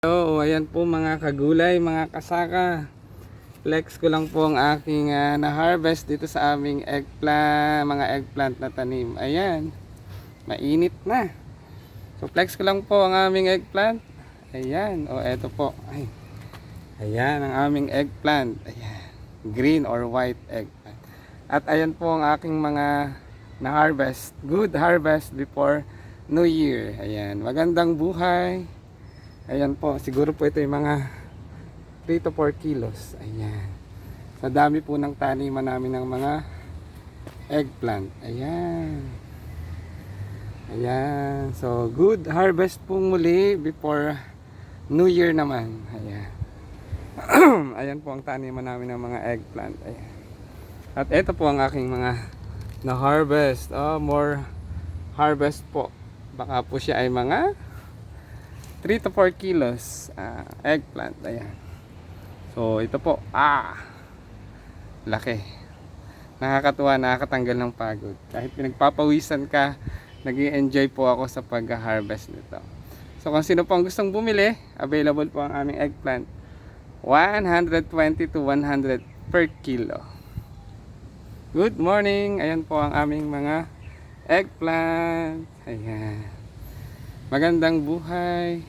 So, ayan po mga kagulay, mga kasaka. Flex ko lang po ang aking na-harvest dito sa aming eggplant, mga eggplant na tanim. Ayan, mainit na. So, flex ko lang po ang aming eggplant. Ayan, eto po. Ay, ayan ang aming eggplant. Ayan, green or white eggplant. At ayan po ang aking mga na-harvest. Good harvest before New Year. Ayan, magandang buhay. Ayan po, siguro po ito yung mga 3 to 4 kilos. Ayan. Sa dami po ng taniman namin ng mga eggplant. Ayan. Ayan. So, good harvest po muli before New Year naman. Ayan. Ayan po ang taniman namin ng mga eggplant. Ayan. At ito po ang aking mga na-harvest. More harvest po. Baka po siya ay mga 3 to 4 kilos eggplant. Ayan. So ito po, laki. Nakakatuwa, nakakatanggal ng pagod. Kahit pinagpapawisan ka, nag-i-enjoy po ako sa pag-harvest nito. So kung sino po ang gustong bumili, available po ang aming eggplant. 120 to 100 per kilo. Good morning. Ayan po ang aming mga eggplant. Ayan. Magandang buhay.